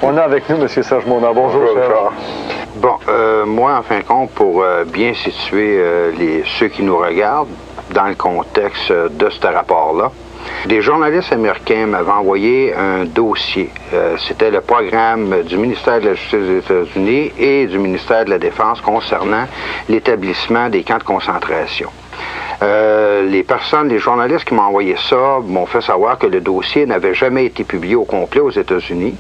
On a avec nous M. Serge Monard. Bonjour, Serge. Bon, moi, en fin de compte, pour bien situer ceux qui nous regardent dans le contexte de ce rapport-là, des journalistes américains m'avaient envoyé un dossier. C'était le programme du ministère de la Justice des États-Unis et du ministère de la Défense concernant l'établissement des camps de concentration. Les journalistes qui m'ont envoyé ça m'ont fait savoir que le dossier n'avait jamais été publié au complet aux États-Unis.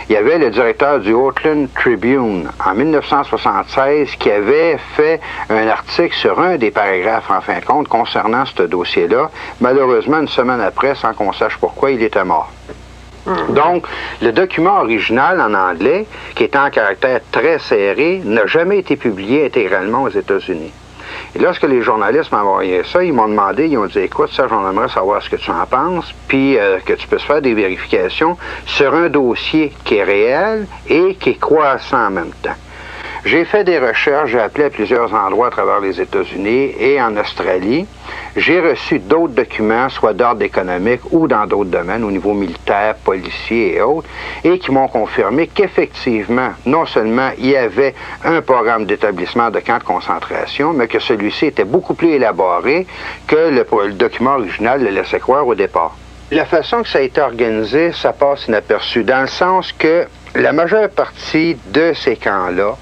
Il y avait le directeur du Oakland Tribune en 1976 qui avait fait un article sur un des paragraphes, en fin de compte, concernant ce dossier-là. Malheureusement, une semaine après, sans qu'on sache pourquoi, il était mort. Donc, le document original en anglais, qui était en caractère très serré, n'a jamais été publié intégralement aux États-Unis. Et lorsque les journalistes m'ont envoyé ça, ils m'ont demandé, ils ont dit, écoute, Serge, on aimerait savoir ce que tu en penses, puis que tu puisses faire des vérifications sur un dossier qui est réel et qui est croissant en même temps. J'ai fait des recherches, j'ai appelé à plusieurs endroits à travers les États-Unis et en Australie. J'ai reçu d'autres documents, soit d'ordre économique ou dans d'autres domaines, au niveau militaire, policier et autres, et qui m'ont confirmé qu'effectivement, non seulement il y avait un programme d'établissement de camps de concentration, mais que celui-ci était beaucoup plus élaboré que le document original le laissait croire au départ. La façon que ça a été organisé, ça passe inaperçu, dans le sens que la majeure partie de ces camps-là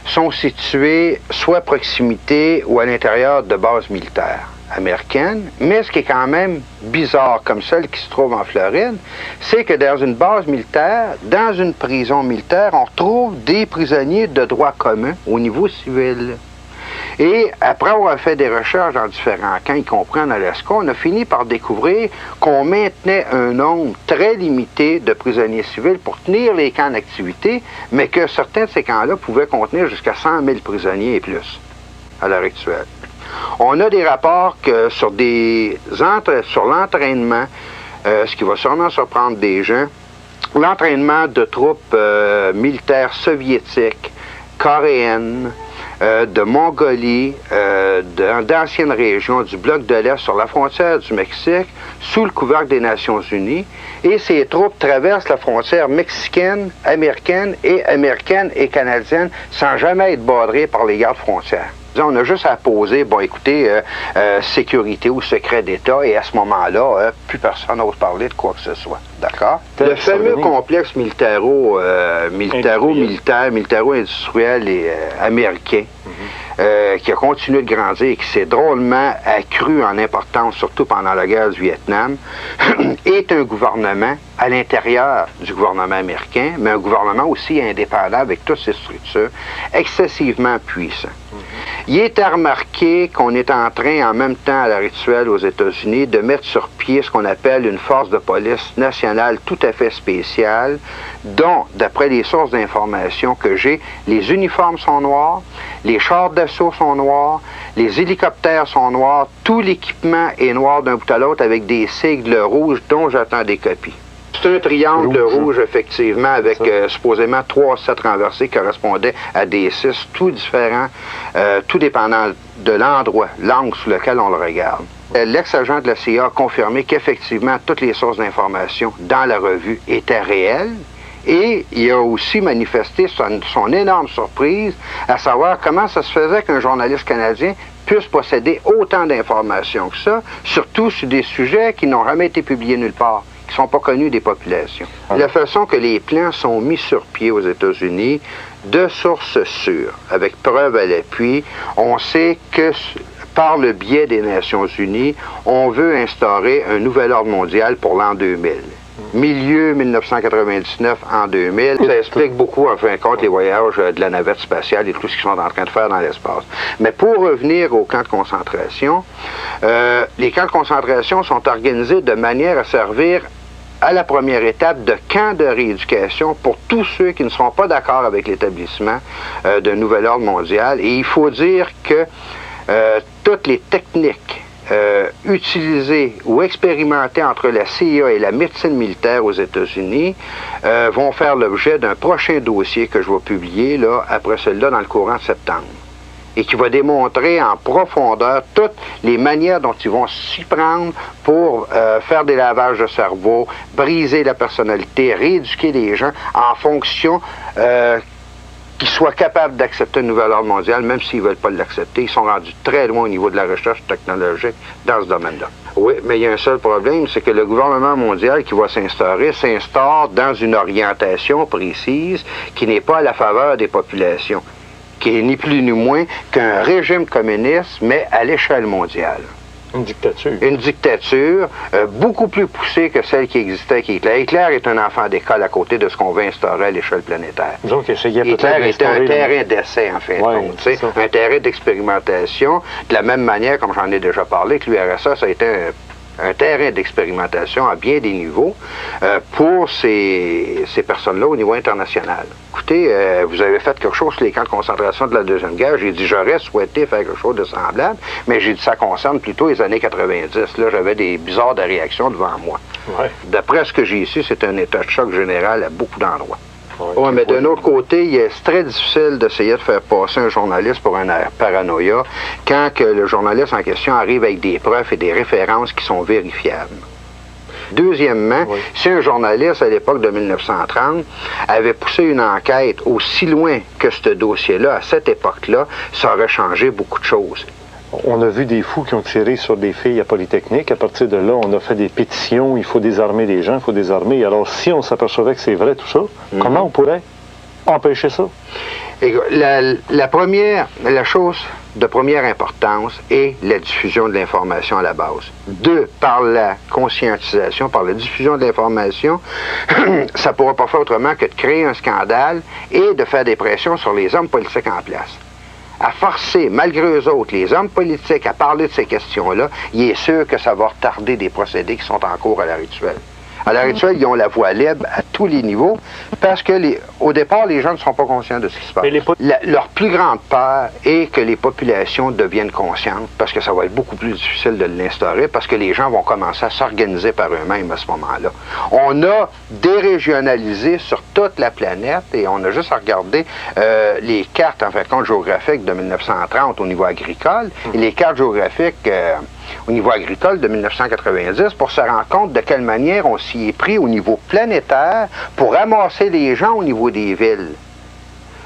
sont situés soit à proximité ou à l'intérieur de bases militaires américaines, mais ce qui est quand même bizarre, comme celle qui se trouve en Floride, c'est que dans une base militaire, dans une prison militaire, on retrouve des prisonniers de droit commun au niveau civil. Et après avoir fait des recherches dans différents camps, y compris en Alaska, on a fini par découvrir qu'on maintenait un nombre très limité de prisonniers civils pour tenir les camps en activité, mais que certains de ces camps-là pouvaient contenir jusqu'à 100 000 prisonniers et plus à l'heure actuelle. On a des rapports que sur l'entraînement, ce qui va sûrement surprendre des gens, l'entraînement de troupes militaires soviétiques, coréennes, de Mongolie, d'anciennes régions du bloc de l'Est sur la frontière du Mexique, sous le couvercle des Nations Unies, et ces troupes traversent la frontière mexicaine, américaine et canadienne sans jamais être badrées par les gardes frontières. On a juste à poser, bon écoutez, sécurité ou secret d'État, et à ce moment-là, plus personne n'ose parler de quoi que ce soit. D'accord? Le fameux complexe militaro-industriel et américain, qui a continué de grandir et qui s'est drôlement accru en importance, surtout pendant la guerre du Vietnam, est un gouvernement à l'intérieur du gouvernement américain, mais un gouvernement aussi indépendant avec toutes ses structures, excessivement puissant. Il est à remarquer qu'on est en train, en même temps à l'heure actuelle aux États-Unis, de mettre sur pied ce qu'on appelle une force de police nationale tout à fait spéciale, dont, d'après les sources d'information que j'ai, les uniformes sont noirs, les chars d'assaut sont noirs, les hélicoptères sont noirs, tout l'équipement est noir d'un bout à l'autre avec des sigles rouges dont j'attends des copies. C'est un triangle rouge, effectivement, avec supposément 3 sets renversés qui correspondaient à des 6, tout différents, tout dépendant de l'angle sous lequel on le regarde. L'ex-agent de la CIA a confirmé qu'effectivement, toutes les sources d'information dans la revue étaient réelles. Et il a aussi manifesté son énorme surprise à savoir comment ça se faisait qu'un journaliste canadien puisse posséder autant d'informations que ça, surtout sur des sujets qui n'ont jamais été publiés nulle part, qui ne sont pas connus des populations. La façon que les plans sont mis sur pied aux États-Unis, de sources sûres, avec preuve à l'appui, on sait que par le biais des Nations Unies, on veut instaurer un nouvel ordre mondial pour l'an 2000. Milieu 1999 en 2000. Ça explique beaucoup, en fin de compte, les voyages de la navette spatiale et tout ce qu'ils sont en train de faire dans l'espace. Mais pour revenir aux camps de concentration, les camps de concentration sont organisés de manière à servir à la première étape de camps de rééducation pour tous ceux qui ne seront pas d'accord avec l'établissement d'un nouvel ordre mondial. Et il faut dire que toutes les techniques utilisées ou expérimentées entre la CIA et la médecine militaire aux États-Unis vont faire l'objet d'un prochain dossier que je vais publier là, après celui-là dans le courant de septembre. et qui va démontrer en profondeur toutes les manières dont ils vont s'y prendre pour faire des lavages de cerveau, briser la personnalité, rééduquer les gens en fonction qu'ils soient capables d'accepter un nouvel ordre mondial, même s'ils ne veulent pas l'accepter. Ils sont rendus très loin au niveau de la recherche technologique dans ce domaine-là. Oui, mais il y a un seul problème, c'est que le gouvernement mondial qui va s'instaurer s'instaure dans une orientation précise qui n'est pas à la faveur des populations, qui est ni plus ni moins qu'un régime communiste, mais à l'échelle mondiale. Une dictature. Une dictature beaucoup plus poussée que celle qui existait avec Hitler. Hitler est un enfant d'école à côté de ce qu'on veut instaurer à l'échelle planétaire. Donc, Hitler était un terrain d'essai, en fait. Ouais, un terrain d'expérimentation, de la même manière, comme j'en ai déjà parlé, que l'URSS a été un terrain d'expérimentation à bien des niveaux pour ces personnes-là au niveau international. Écoutez, vous avez fait quelque chose sur les camps de concentration de la Deuxième Guerre. J'ai dit, j'aurais souhaité faire quelque chose de semblable, mais j'ai dit, ça concerne plutôt les années 90. Là, j'avais des bizarres de réactions devant moi. Ouais. D'après ce que j'ai su, c'est un état de choc général à beaucoup d'endroits. Ouais, Oui, mais d'un autre côté, c'est très difficile d'essayer de faire passer un journaliste pour un paranoïa quand que le journaliste en question arrive avec des preuves et des références qui sont vérifiables. Deuxièmement, si un journaliste à l'époque de 1930 avait poussé une enquête aussi loin que ce dossier-là, à cette époque-là, ça aurait changé beaucoup de choses. On a vu des fous qui ont tiré sur des filles à Polytechnique. À partir de là, on a fait des pétitions. Il faut désarmer les gens, il faut désarmer. Alors, si on s'apercevait que c'est vrai tout ça, comment on pourrait empêcher ça? La chose de première importance est la diffusion de l'information à la base. Deux, par la conscientisation, par la diffusion de l'information, ça ne pourra pas faire autrement que de créer un scandale et de faire des pressions sur les hommes politiques en place. À forcer, malgré eux autres, les hommes politiques à parler de ces questions-là, il est sûr que ça va retarder des procédés qui sont en cours à l'heure actuelle. À l'heure actuelle, ils ont la voie libre à tous les niveaux parce que, au départ, les gens ne sont pas conscients de ce qui se passe. Leur plus grande peur est que les populations deviennent conscientes parce que ça va être beaucoup plus difficile de l'instaurer parce que les gens vont commencer à s'organiser par eux-mêmes à ce moment-là. On a dérégionalisé sur toute la planète et on a juste à regarder les cartes, en fait, compte géographiques de 1930 au niveau agricole et les cartes géographiques au niveau agricole de 1990 pour se rendre compte de quelle manière on s'y est pris au niveau planétaire pour ramasser les gens au niveau des villes.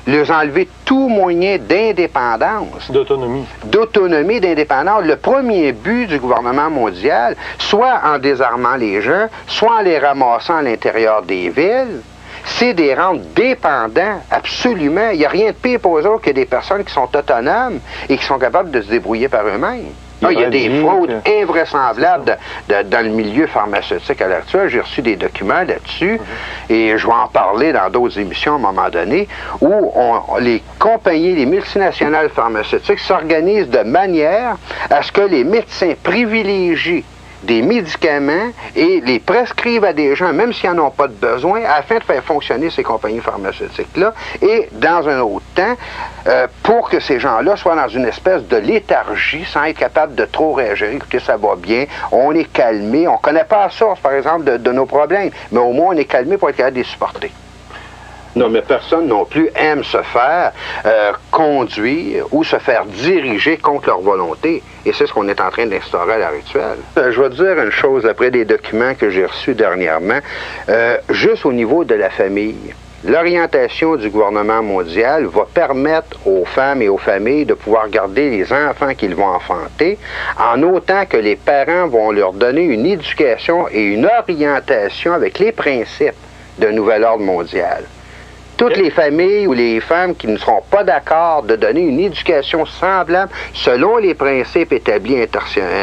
Leur enlever tout moyen d'indépendance. D'autonomie. D'autonomie, d'indépendance. Le premier but du gouvernement mondial, soit en désarmant les gens, soit en les ramassant à l'intérieur des villes, c'est de les rendre dépendants, absolument. Il n'y a rien de pire pour eux autres que des personnes qui sont autonomes et qui sont capables de se débrouiller par eux-mêmes. Il y a des fraudes invraisemblables dans le milieu pharmaceutique à l'heure actuelle. J'ai reçu des documents là-dessus et je vais en parler dans d'autres émissions à un moment donné où les compagnies, les multinationales pharmaceutiques s'organisent de manière à ce que les médecins privilégient des médicaments et les prescrivent à des gens, même s'ils n'en ont pas de besoin, afin de faire fonctionner ces compagnies pharmaceutiques-là, et dans un autre temps, pour que ces gens-là soient dans une espèce de léthargie, sans être capables de trop réagir. Écoutez, ça va bien, on est calmé, on ne connaît pas la source, par exemple, de nos problèmes, mais au moins on est calmé pour être capable de les supporter. Non, mais personne non plus aime se faire conduire ou se faire diriger contre leur volonté. Et c'est ce qu'on est en train d'instaurer à l'heure actuelle. Je vais te dire une chose après des documents que j'ai reçus dernièrement. Juste au niveau de la famille, l'orientation du gouvernement mondial va permettre aux femmes et aux familles de pouvoir garder les enfants qu'ils vont enfanter, en autant que les parents vont leur donner une éducation et une orientation avec les principes d'un nouvel ordre mondial. Toutes les familles ou les femmes qui ne seront pas d'accord de donner une éducation semblable selon les principes établis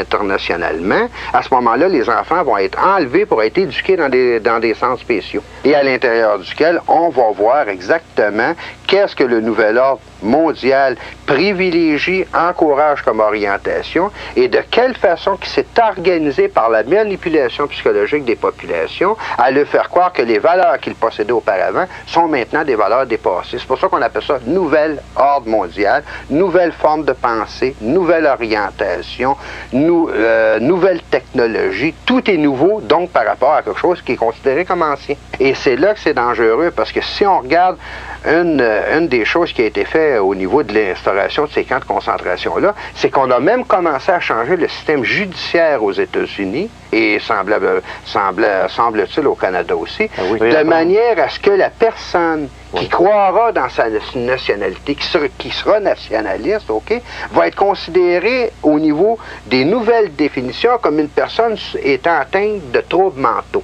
internationalement, à ce moment-là, les enfants vont être enlevés pour être éduqués dans des centres spéciaux. Et à l'intérieur duquel, on va voir exactement qu'est-ce que le nouvel ordre mondial privilégie, encourage comme orientation et de quelle façon qui s'est organisé par la manipulation psychologique des populations à leur faire croire que les valeurs qu'ils possédaient auparavant sont maintenant des valeurs dépassées. C'est pour ça qu'on appelle ça nouvel ordre mondial, nouvelle forme de pensée, nouvelle orientation, nouvelle technologie. Tout est nouveau, donc, par rapport à quelque chose qui est considéré comme ancien. Et c'est là que c'est dangereux, parce que si on regarde une des choses qui a été faite fait au niveau de l'instauration de ces camps de concentration-là, c'est qu'on a même commencé à changer le système judiciaire aux États-Unis, et semble-t-il au Canada aussi, de manière à ce que la personne qui croira dans sa nationalité, qui sera nationaliste, va être considérée au niveau des nouvelles définitions comme une personne étant atteinte de troubles mentaux.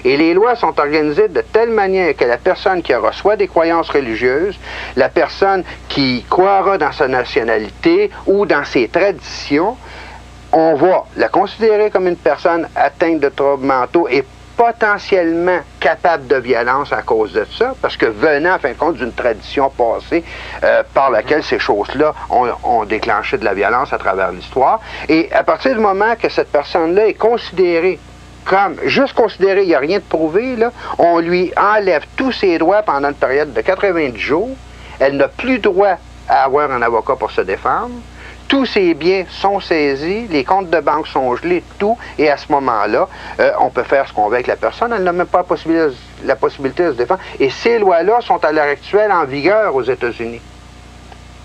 Et les lois sont organisées de telle manière que la personne qui aura soit des croyances religieuses, la personne qui croira dans sa nationalité ou dans ses traditions, on va la considérer comme une personne atteinte de troubles mentaux et potentiellement capable de violence à cause de ça, parce que venant, en fin de compte, d'une tradition passée par laquelle ces choses-là ont déclenché de la violence à travers l'histoire. Et à partir du moment que cette personne-là est considérée comme, juste considéré, il n'y a rien de prouvé, là, on lui enlève tous ses droits pendant une période de 90 jours. Elle n'a plus droit à avoir un avocat pour se défendre. Tous ses biens sont saisis, les comptes de banque sont gelés, tout, et à ce moment-là, on peut faire ce qu'on veut avec la personne. Elle n'a même pas la possibilité de se défendre. Et ces lois-là sont à l'heure actuelle en vigueur aux États-Unis.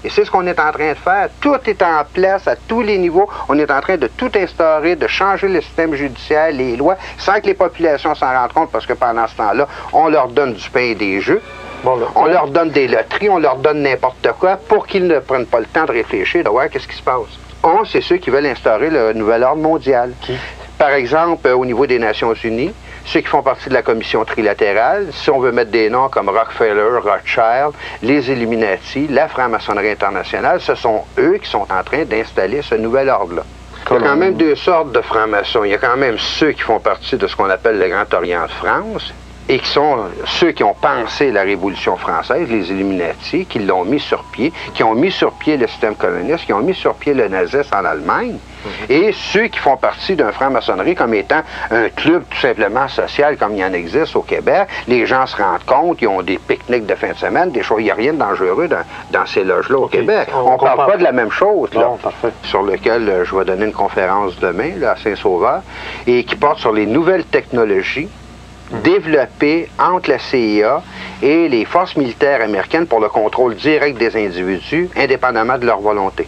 Et c'est ce qu'on est en train de faire. Tout est en place à tous les niveaux. On est en train de tout instaurer, de changer le système judiciaire, les lois, sans que les populations s'en rendent compte, parce que pendant ce temps-là, on leur donne du pain et des jeux. On leur donne des loteries, on leur donne n'importe quoi pour qu'ils ne prennent pas le temps de réfléchir, de voir qu'est-ce qui se passe. C'est ceux qui veulent instaurer le nouvel ordre mondial. Par exemple, au niveau des Nations Unies, ceux qui font partie de la commission trilatérale, si on veut mettre des noms comme Rockefeller, Rothschild, les Illuminati, la franc-maçonnerie internationale, ce sont eux qui sont en train d'installer ce nouvel ordre-là. Il y a quand même deux sortes de francs-maçons. Il y a quand même ceux qui font partie de ce qu'on appelle le Grand Orient de France, et qui sont ceux qui ont pensé la Révolution française, les Illuminati, qui l'ont mis sur pied, qui ont mis sur pied le système communiste, qui ont mis sur pied le nazisme en Allemagne, et ceux qui font partie d'un franc-maçonnerie comme étant un club tout simplement social comme il y en existe au Québec. Les gens se rendent compte, ils ont des pique-niques de fin de semaine, des choses, il n'y a rien de dangereux dans ces loges-là au Québec. On ne parle pas de la même chose, là, sur lequel je vais donner une conférence demain là, à Saint-Sauveur, et qui porte sur les nouvelles technologies développées entre la CIA et les forces militaires américaines pour le contrôle direct des individus, indépendamment de leur volonté.